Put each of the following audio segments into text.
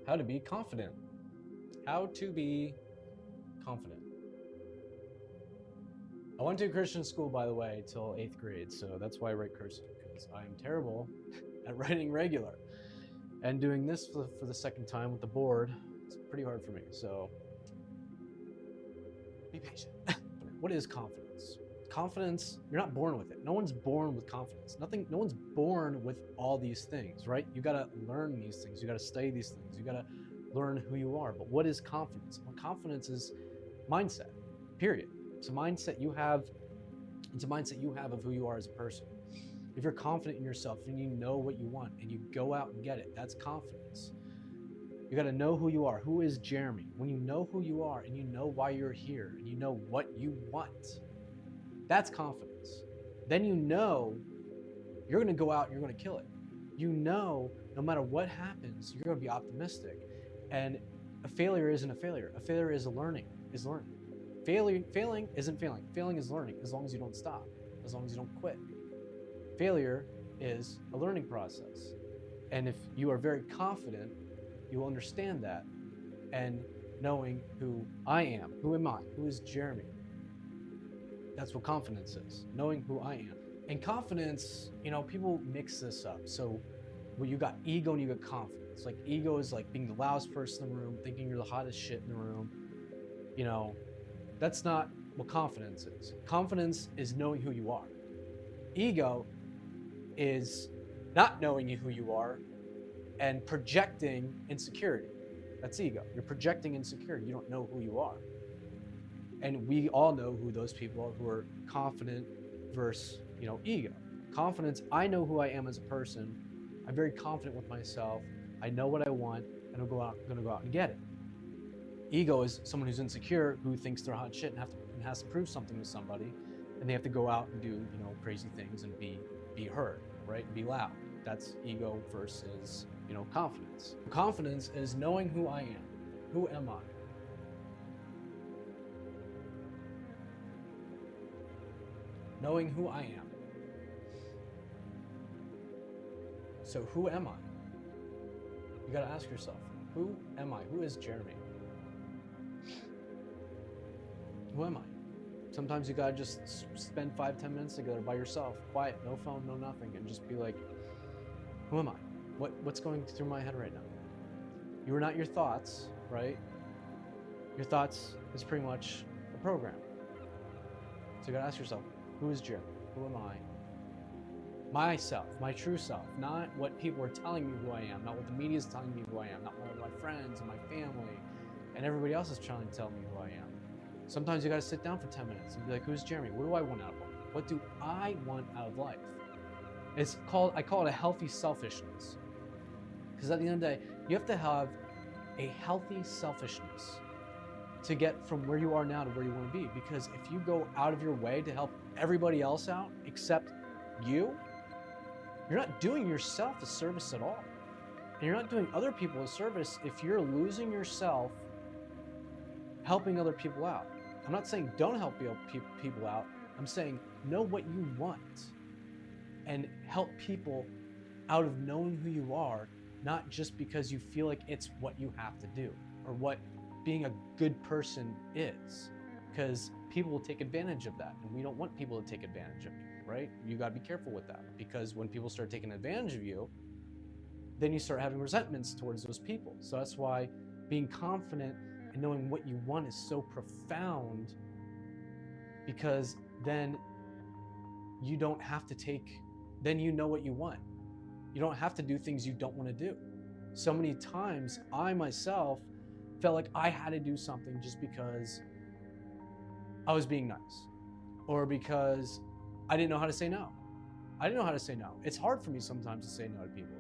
How to be confident. How to be confident. I went to Christian school, by the way, till 8th grade, so that's why I write cursive, because I'm terrible at writing regular. And doing this for the second time with the board, it's pretty hard for me, so be patient. What is confidence? Confidence, you're not born with it. No one's born with confidence. No one's born with all these things, right? You gotta learn these things. You gotta study these things. You gotta learn who you are. But what is confidence? Well, confidence is mindset, period. It's a mindset you have. It's a mindset you have of who you are as a person. If you're confident in yourself and you know what you want and you go out and get it, that's confidence. You got to know who you are. Who is Jeremy? When you know who you are and you know why you're here and you know what you want, that's confidence. Then you know you're going to go out and you're going to kill it. You know, no matter what happens, you're going to be optimistic. And a failure isn't a failure. A failure is learning. Failing isn't failing. Failing is learning, as long as you don't stop, as long as you don't quit. Failure is a learning process. And if you are very confident, you will understand that. And knowing who I am, who am I, who is Jeremy, that's what confidence is, knowing who I am. And confidence, people mix this up. So well, you got ego and you got confidence. Like ego is like being the loudest person in the room, thinking you're the hottest shit in the room. That's not what confidence is. Confidence is knowing who you are. Ego is not knowing who you are and projecting insecurity. That's ego. You're projecting insecurity. You don't know who you are. And we all know who those people are who are confident versus, ego. Confidence, I know who I am as a person. I'm very confident with myself. I know what I want, and I'm going to go out and get it. Ego is someone who's insecure, who thinks they're hot shit and has to prove something to somebody, and they have to go out and do, crazy things and be heard, right? Be loud. That's ego versus, confidence. Confidence is knowing who I am. Who am I? Knowing who I am. So who am I? You gotta ask yourself, who am I? Who is Jeremy? Who am I? Sometimes you gotta just spend 5-10 minutes together by yourself, quiet, no phone, no nothing, and just be like, who am I? What's going through my head right now? You are not your thoughts, right? Your thoughts is pretty much a program. So you gotta ask yourself, who is Jeremy? Who am I? Myself, my true self, not what people are telling me who I am, not what the media is telling me who I am, not what my friends and my family and everybody else is trying to tell me who I am. Sometimes you gotta sit down for 10 minutes and be like, who's Jeremy? What do I want out of life? What do I want out of life? I call it a healthy selfishness. Because at the end of the day, you have to have a healthy selfishness to get from where you are now to where you want to be. Because if you go out of your way to help everybody else out except you're not doing yourself a service at all. And you're not doing other people a service if you're losing yourself helping other people out. I'm not saying don't help people out. I'm saying know what you want and help people out of knowing who you are, not just because you feel like it's what you have to do or what being a good person is, because people will take advantage of that, and we don't want people to take advantage of you, right? You got to be careful with that, because when people start taking advantage of you, then you start having resentments towards those people. So that's why being confident and knowing what you want is so profound, because then you don't have to then you know what you want. You don't have to do things you don't want to do. So many times I myself felt like I had to do something just because I was being nice, or because I didn't know how to say no. I didn't know how to say no. It's hard for me sometimes to say no to people.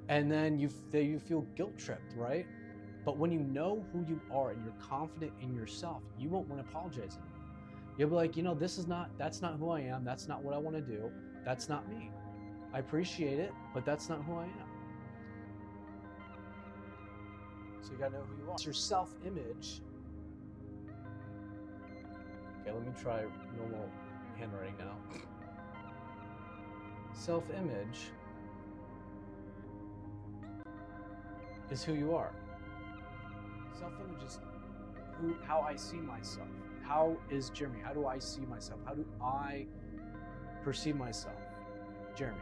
And then you feel guilt tripped, right? But when you know who you are and you're confident in yourself, you won't want to apologize anymore. You'll be like, that's not who I am. That's not what I want to do. That's not me. I appreciate it, but that's not who I am. So you gotta know who you are. It's your self-image. Okay, let me try normal handwriting now. Self-image is who you are. Self-image is how I see myself. How is Jeremy? How do I see myself? How do I perceive myself? Jeremy.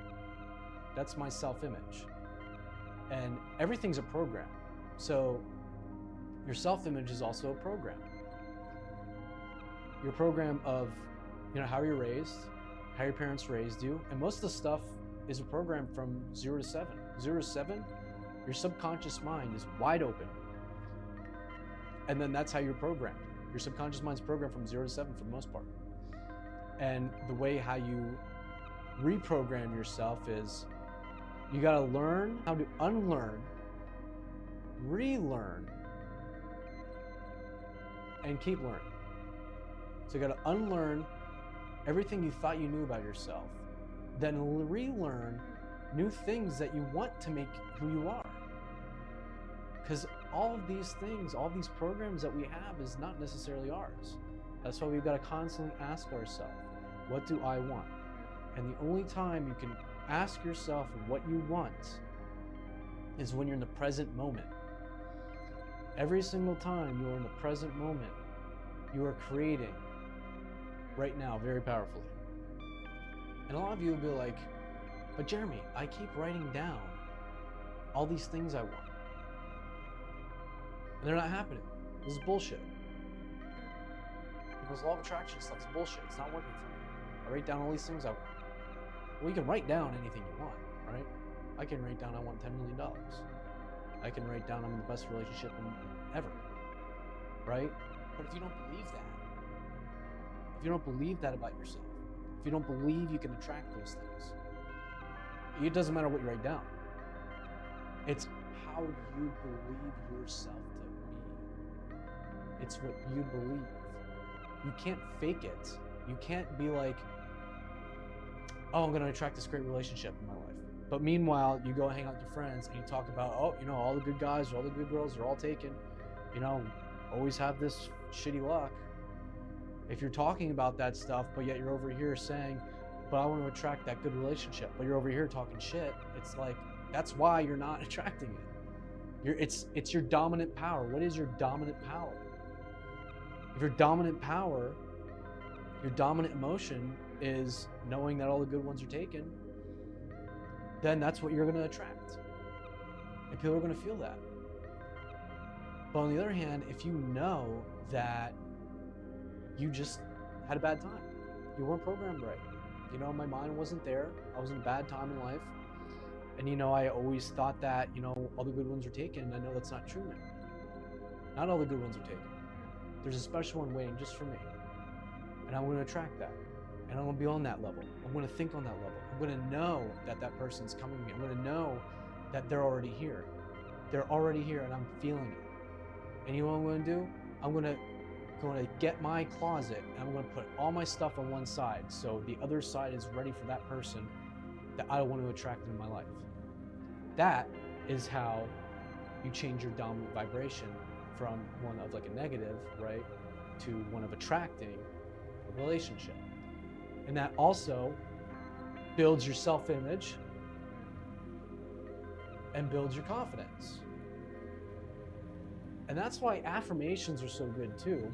That's my self-image. And everything's a program. So your self-image is also a program. Your program of, how you're raised, how your parents raised you, and most of the stuff is a program from 0 to 7. 0 to 7, your subconscious mind is wide open. And then that's how you're programmed. Your subconscious mind's programmed from 0 to 7 for the most part. And the way how you reprogram yourself is you got to learn how to unlearn, relearn, and keep learning. So you got to unlearn everything you thought you knew about yourself, then relearn new things that you want to make who you are. Because all of these things, all of these programs that we have is not necessarily ours. That's why we've got to constantly ask ourselves, what do I want? And the only time you can ask yourself what you want is when you're in the present moment. Every single time you're in the present moment, you are creating right now very powerfully. And a lot of you will be like, but Jeremy, I keep writing down all these things I want. And they're not happening. This is bullshit. Because law of attraction stuff's bullshit. It's not working for me. I write down all these things I want. Well, you can write down anything you want, right? I can write down I want $10 million. I can write down I'm in the best relationship ever, right? But if you don't believe that, if you don't believe that about yourself, if you don't believe you can attract those things, it doesn't matter what you write down. It's how you believe yourself to be. It's what you believe. You can't fake it. You can't be like, oh, I'm going to attract this great relationship in my life. But meanwhile, you go hang out with your friends and you talk about, oh, all the good guys or all the good girls are all taken. Always have this shitty luck. If you're talking about that stuff, but yet you're over here saying, but I want to attract that good relationship, but you're over here talking shit, it's like, that's why you're not attracting it. It's your dominant power. What is your dominant power? If your dominant power, your dominant emotion is knowing that all the good ones are taken, then that's what you're going to attract. And people are going to feel that. But on the other hand, if you know that you just had a bad time, you weren't programmed right, my mind wasn't there, I was in a bad time in life, and I always thought that, all the good ones are taken, and I know that's not true now. Not all the good ones are taken. There's a special one waiting just for me. And I'm going to attract that. And I'm going to be on that level. I'm going to think on that level. I'm going to know that that person's coming to me. I'm going to know that they're already here. They're already here and I'm feeling it. And you know what I'm going to do? I'm going to get my closet and I'm going to put all my stuff on one side so the other side is ready for that person that I want to attract into my life. That is how you change your dominant vibration from one of like a negative, right, to one of attracting a relationship. And that also builds your self-image and builds your confidence. And that's why affirmations are so good too.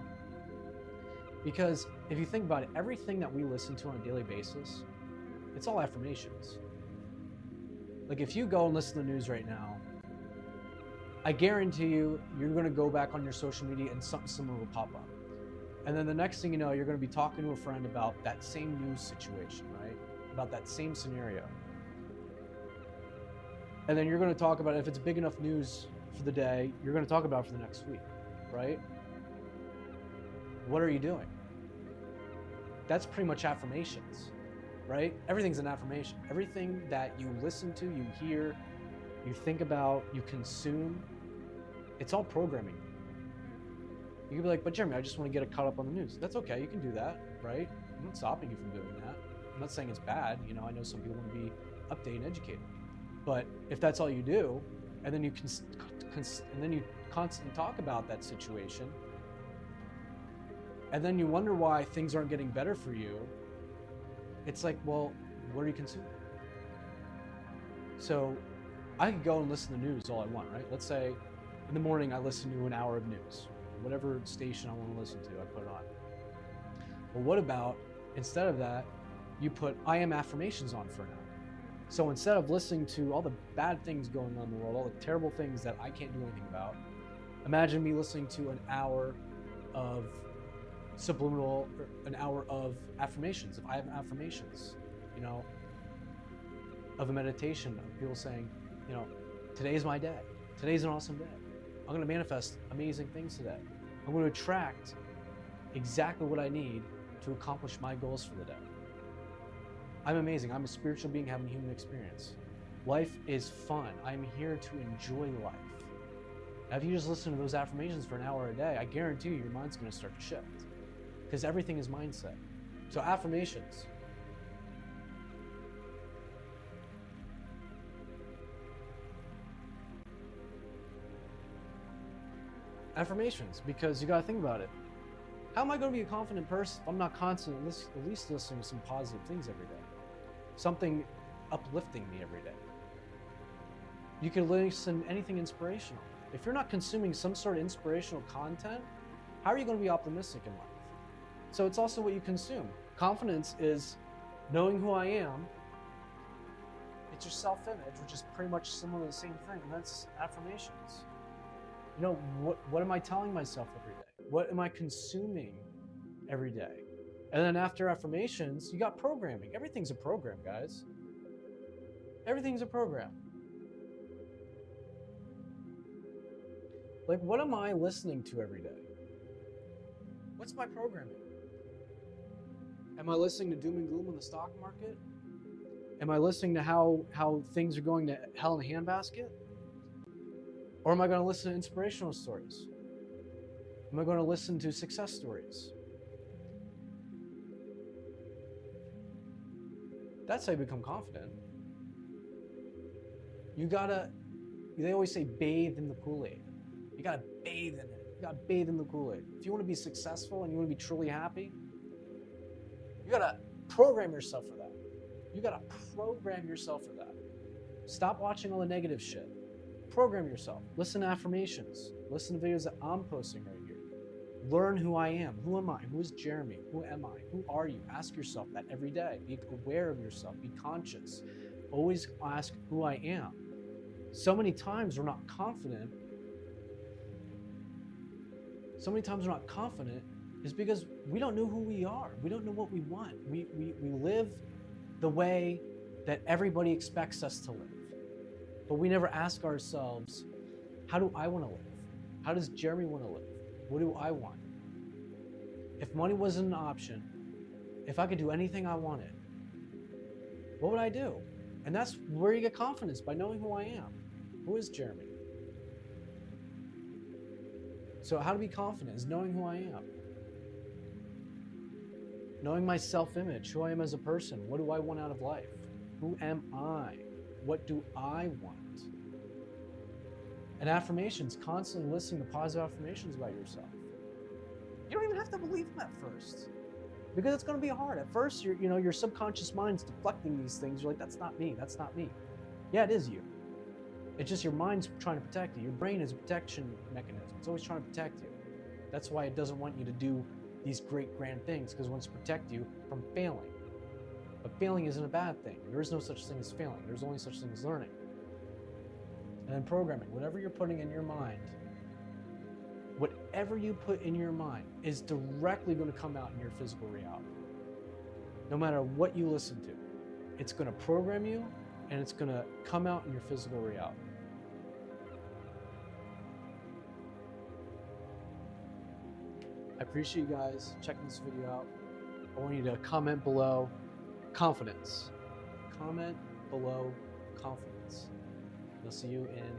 Because if you think about it, everything that we listen to on a daily basis, it's all affirmations. Like if you go and listen to the news right now, I guarantee you, you're going to go back on your social media and something similar will pop up. And then the next thing you know, you're going to be talking to a friend about that same news situation, right? About that same scenario. And then you're going to talk about, if it's big enough news for the day, you're going to talk about it for the next week, right? What are you doing? That's pretty much affirmations, right? Everything's an affirmation. Everything that you listen to, you hear, you think about, you consume, it's all programming. You can be like, but Jeremy, I just want to get caught up on the news. That's okay, you can do that, right? I'm not stopping you from doing that. I'm not saying it's bad. I know some people want to be updated and educated. But if that's all you do, and then you constantly talk about that situation, and then you wonder why things aren't getting better for you, it's like, well, what are you consuming? So I could go and listen to news all I want, right? Let's say in the morning I listen to an hour of news. Whatever station I want to listen to, I put it on. Well, what about, instead of that, you put I am affirmations on for an hour. So instead of listening to all the bad things going on in the world, all the terrible things that I can't do anything about, imagine me listening to an hour of subliminal, or an hour of affirmations. If I have affirmations, you know, of a meditation of people saying, you know, today's my day. Today's an awesome day. I'm going to manifest amazing things today. I'm going to attract exactly what I need to accomplish my goals for the day. I'm amazing. I'm a spiritual being having a human experience. Life is fun. I'm here to enjoy life. Now, if you just listen to those affirmations for an hour a day, I guarantee you your mind's going to start to shift, because everything is mindset. So affirmations. Affirmations, because you got to think about it. How am I going to be a confident person if I'm not constantly at least listening to some positive things every day? Something uplifting me every day. You can listen to anything inspirational. If you're not consuming some sort of inspirational content, how are you going to be optimistic in life? So it's also what you consume. Confidence is knowing who I am. It's your self-image, which is pretty much similar to the same thing. And that's affirmations. You know, what am I telling myself every day? What am I consuming every day? And then after affirmations, you got programming. Everything's a program, guys. Everything's a program. Like, what am I listening to every day? What's my programming? Am I listening to doom and gloom in the stock market? Am I listening to how things are going to hell in a handbasket? Or am I going to listen to inspirational stories? Am I going to listen to success stories? That's how you become confident. They always say bathe in the Kool-Aid. You gotta bathe in it. You gotta bathe in the Kool-Aid. If you want to be successful and you want to be truly happy, you gotta program yourself for that. You gotta program yourself for that. Stop watching all the negative shit. Program yourself. Listen to affirmations. Listen to videos that I'm posting right here. Learn who I am. Who am I? Who is Jeremy? Who am I? Who are you? Ask yourself that every day. Be aware of yourself. Be conscious. Always ask who I am. So many times we're not confident. So many times we're not confident is because we don't know who we are. We don't know what we want. We live the way that everybody expects us to live. But we never ask ourselves, how do I want to live? How does Jeremy want to live? What do I want? If money wasn't an option, if I could do anything I wanted, what would I do? And that's where you get confidence, by knowing who I am. Who is Jeremy? So how to be confident is knowing who I am. Knowing my self-image, who I am as a person. What do I want out of life? Who am I? What do I want? And affirmations, constantly listening to positive affirmations about yourself. You don't even have to believe them at first, because it's going to be hard. At first, your subconscious mind's deflecting these things. You're like, that's not me. That's not me. Yeah, it is you. It's just your mind's trying to protect you. Your brain is a protection mechanism. It's always trying to protect you. That's why it doesn't want you to do these great, grand things, because it wants to protect you from failing. But failing isn't a bad thing. There is no such thing as failing. There's only such thing as learning. And then programming, whatever you're putting in your mind, whatever you put in your mind is directly going to come out in your physical reality. No matter what you listen to, it's going to program you, and it's going to come out in your physical reality. I appreciate you guys checking this video out. I want you to comment below confidence. Comment below confidence. I'll see you in